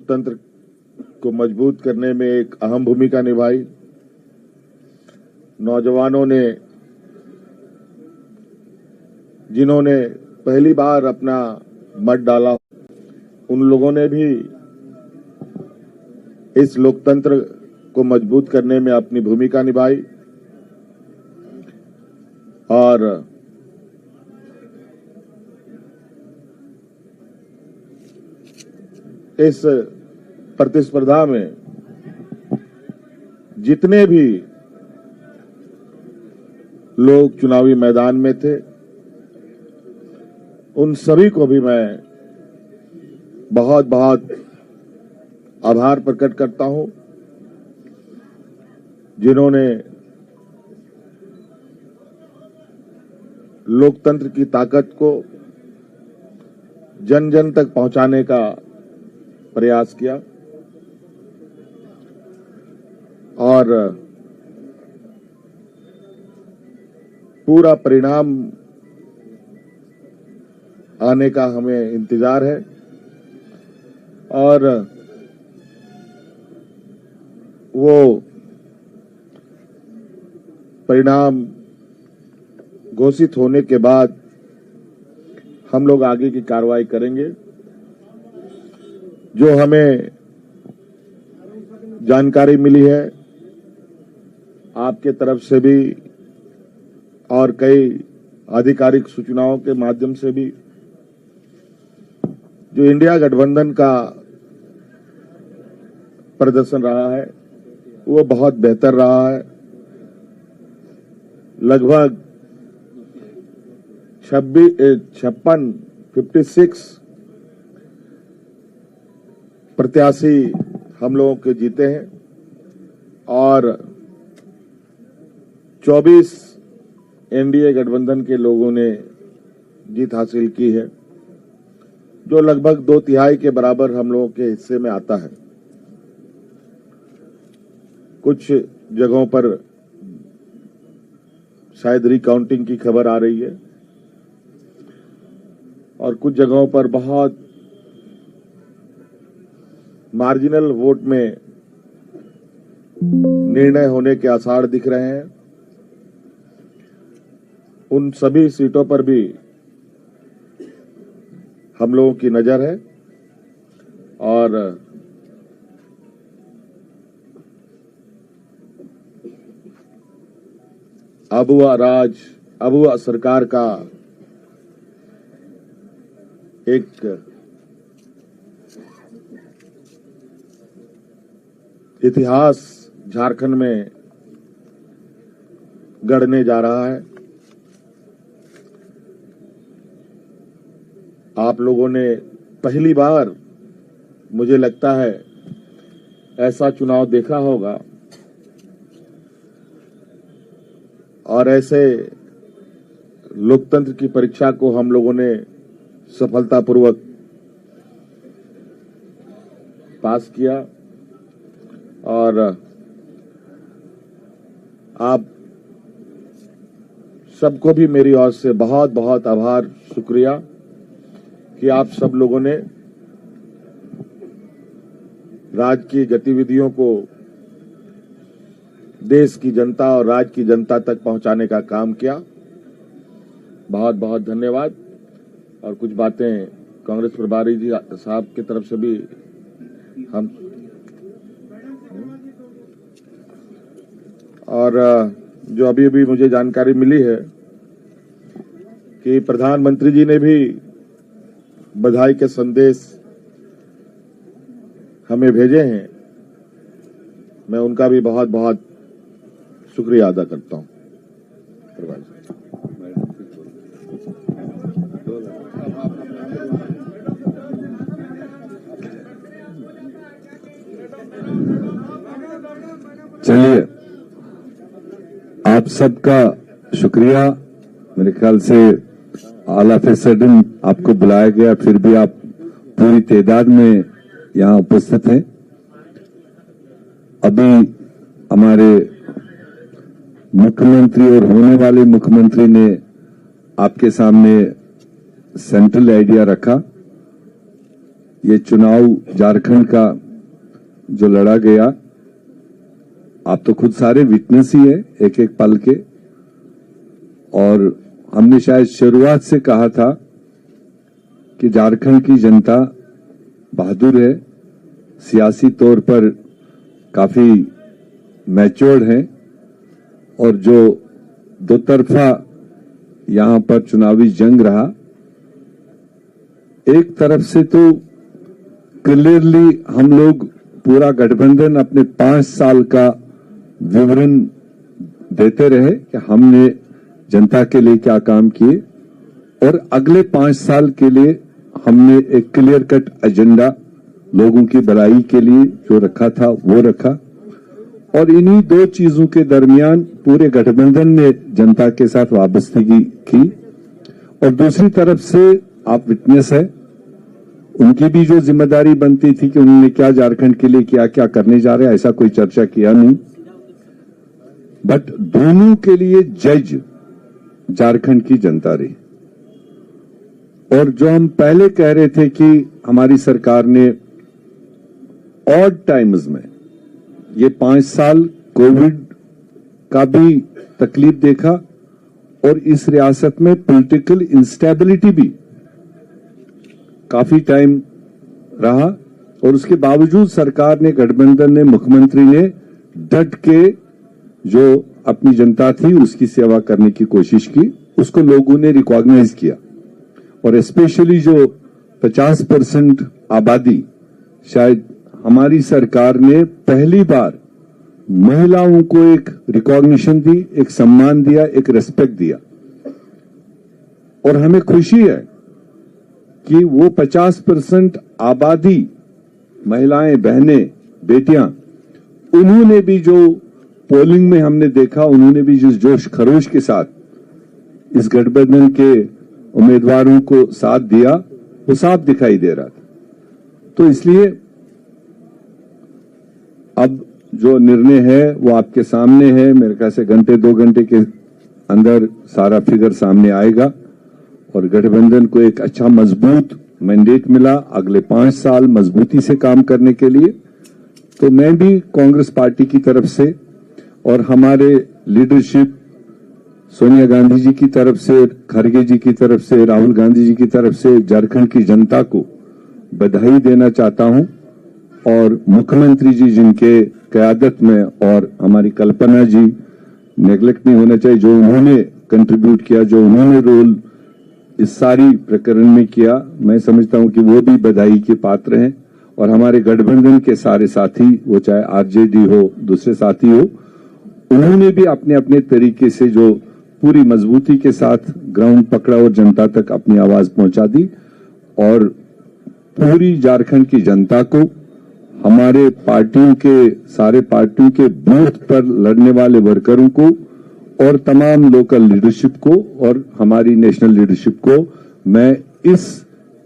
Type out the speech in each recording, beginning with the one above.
तंत्र को मजबूत करने में एक अहम भूमिका निभाई। नौजवानों ने, जिन्होंने पहली बार अपना मत डाला, उन लोगों ने भी इस लोकतंत्र को मजबूत करने में अपनी भूमिका निभाई और इस प्रतिस्पर्धा में जितने भी लोग चुनावी मैदान में थे, उन सभी को भी मैं बहुत बहुत आभार प्रकट करता हूं, जिन्होंने लोकतंत्र की ताकत को जन जन तक पहुंचाने का प्रयास किया और पूरा परिणाम आने का हमें इंतजार है और वो परिणाम घोषित होने के बाद हम लोग आगे की कार्रवाई करेंगे। जो हमें जानकारी मिली है आपके तरफ से भी और कई आधिकारिक सूचनाओं के माध्यम से भी, जो इंडिया गठबंधन का प्रदर्शन रहा है वो बहुत बेहतर रहा है। लगभग 56 प्रत्याशी हम लोगों के जीते हैं और 24 एनडीए गठबंधन के लोगों ने जीत हासिल की है, जो लगभग 2/3 के बराबर हम लोगों के हिस्से में आता है। कुछ जगहों पर शायद रिकाउंटिंग की खबर आ रही है और कुछ जगहों पर बहुत मार्जिनल वोट में निर्णय होने के आसार दिख रहे हैं। उन सभी सीटों पर भी हम लोगों की नजर है और अबुआ सरकार का एक इतिहास झारखंड में गढ़ने जा रहा है। आप लोगों ने पहली बार, मुझे लगता है, ऐसा चुनाव देखा होगा और ऐसे लोकतंत्र की परीक्षा को हम लोगों ने सफलतापूर्वक पास किया और आप सबको भी मेरी ओर से बहुत बहुत आभार, शुक्रिया कि आप सब लोगों ने राज्य की गतिविधियों को देश की जनता और राज्य की जनता तक पहुंचाने का काम किया। बहुत बहुत धन्यवाद। और कुछ बातें कांग्रेस प्रभारी जी साहब की तरफ से भी हम और जो अभी अभी मुझे जानकारी मिली है कि प्रधानमंत्री जी ने भी बधाई के संदेश हमें भेजे हैं। मैं उनका भी बहुत बहुत शुक्रिया अदा करता हूं। चलिए, आप सबका शुक्रिया। मेरे ख्याल से ऑल ऑफ ए सडन आपको बुलाया गया, फिर भी आप पूरी तादाद में यहाँ उपस्थित हैं। अभी हमारे मुख्यमंत्री और होने वाले मुख्यमंत्री ने आपके सामने सेंट्रल आइडिया रखा ये चुनाव झारखंड का जो लड़ा गया, आप तो खुद सारे विटनेस ही है एक एक पल के। और हमने शायद शुरुआत से कहा था कि झारखंड की जनता बहादुर है, सियासी तौर पर काफी मैच्योर्ड है, और जो दो तरफा यहां पर चुनावी जंग रहा, एक तरफ से तो क्लियरली हम लोग पूरा गठबंधन अपने 5 साल का विवरण देते रहे कि हमने जनता के लिए क्या काम किए, और अगले 5 साल के लिए हमने एक क्लियर कट एजेंडा लोगों की भलाई के लिए जो रखा था वो रखा। और इन्हीं दो चीजों के दरमियान पूरे गठबंधन ने जनता के साथ वाबस्तगी की। और दूसरी तरफ से आप विटनेस है, उनकी भी जो जिम्मेदारी बनती थी कि उन्होंने क्या झारखंड के लिए क्या क्या करने जा रहे हैं, ऐसा कोई चर्चा किया नहीं। बट दोनों के लिए जज झारखंड की जनता रही। और जो हम पहले कह रहे थे कि हमारी सरकार ने ऑड टाइम्स में, ये 5 साल कोविड का भी तकलीफ देखा, और इस रियासत में पॉलिटिकल इंस्टेबिलिटी भी काफी टाइम रहा, और उसके बावजूद सरकार ने, गठबंधन ने, मुख्यमंत्री ने डट के जो अपनी जनता थी उसकी सेवा करने की कोशिश की, उसको लोगों ने रिकॉग्नाइज किया। और स्पेशली जो 50% आबादी, शायद हमारी सरकार ने पहली बार महिलाओं को एक रिकॉग्निशन दी, एक सम्मान दिया, एक रेस्पेक्ट दिया। और हमें खुशी है कि वो 50% आबादी, महिलाएं, बहनें, बेटियां, उन्होंने भी जो पोलिंग में हमने देखा, उन्होंने भी जिस जोश खरोश के साथ इस गठबंधन के उम्मीदवारों को साथ दिया, वो साफ दिखाई दे रहा था। तो इसलिए अब जो निर्णय है वो आपके सामने है। मेरे ख्याल से घंटे 2 घंटे के अंदर सारा फिगर सामने आएगा, और गठबंधन को एक अच्छा मजबूत मैंडेट मिला अगले 5 साल मजबूती से काम करने के लिए। तो मैं भी कांग्रेस पार्टी की तरफ से और हमारे लीडरशिप, सोनिया गांधी जी की तरफ से, खड़गे जी की तरफ से, राहुल गांधी जी की तरफ से झारखंड की जनता को बधाई देना चाहता हूं। और मुख्यमंत्री जी जिनके क़यादत में, और हमारी कल्पना जी, नेग्लेक्ट नहीं होना चाहिए, जो उन्होंने कंट्रीब्यूट किया, जो उन्होंने रोल इस सारी प्रकरण में किया, मैं समझता हूं कि वो भी बधाई के पात्र हैं। और हमारे गठबंधन के सारे साथी, वो चाहे आरजेडी हो, दूसरे साथी हो, उन्होंने भी अपने अपने तरीके से जो पूरी मजबूती के साथ ग्राउंड पकड़ा और जनता तक अपनी आवाज पहुंचा दी। और पूरी झारखंड की जनता को, हमारे पार्टियों के, सारे पार्टियों के बूथ पर लड़ने वाले वर्करों को, और तमाम लोकल लीडरशिप को, और हमारी नेशनल लीडरशिप को मैं इस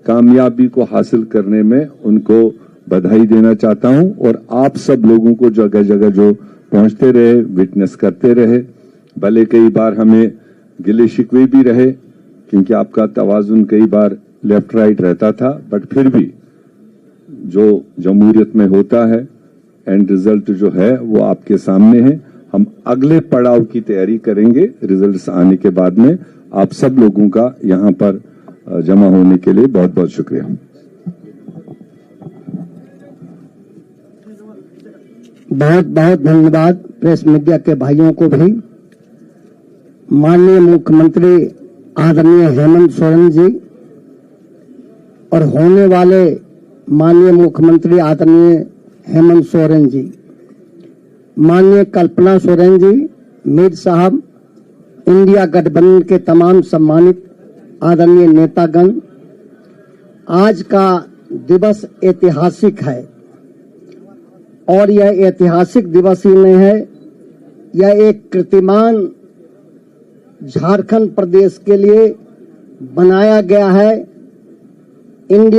कामयाबी को हासिल करने में उनको बधाई देना चाहता हूं। और आप सब लोगों को जगह जगह जो पहुंचते रहे, विटनेस करते रहे, भले कई बार हमें गिले शिकवे भी रहे क्योंकि आपका तवाजुन कई बार लेफ्ट राइट रहता था, बट फिर भी जो जमहूरियत में होता है, एंड रिजल्ट जो है वो आपके सामने है। हम अगले पड़ाव की तैयारी करेंगे रिजल्ट्स आने के बाद में। आप सब लोगों का यहां पर जमा होने के लिए बहुत बहुत शुक्रिया। बहुत बहुत धन्यवाद प्रेस मीडिया के भाइयों को भी। माननीय मुख्यमंत्री आदरणीय हेमंत सोरेन जी और होने वाले माननीय मुख्यमंत्री आदरणीय हेमंत सोरेन जी, माननीय कल्पना सोरेन जी, मीर साहब, इंडिया गठबंधन के तमाम सम्मानित आदरणीय नेतागण, आज का दिवस ऐतिहासिक है। और यह ऐतिहासिक दिवस ही नहीं है, यह एक कीर्तिमान झारखंड प्रदेश के लिए बनाया गया है। इंडिया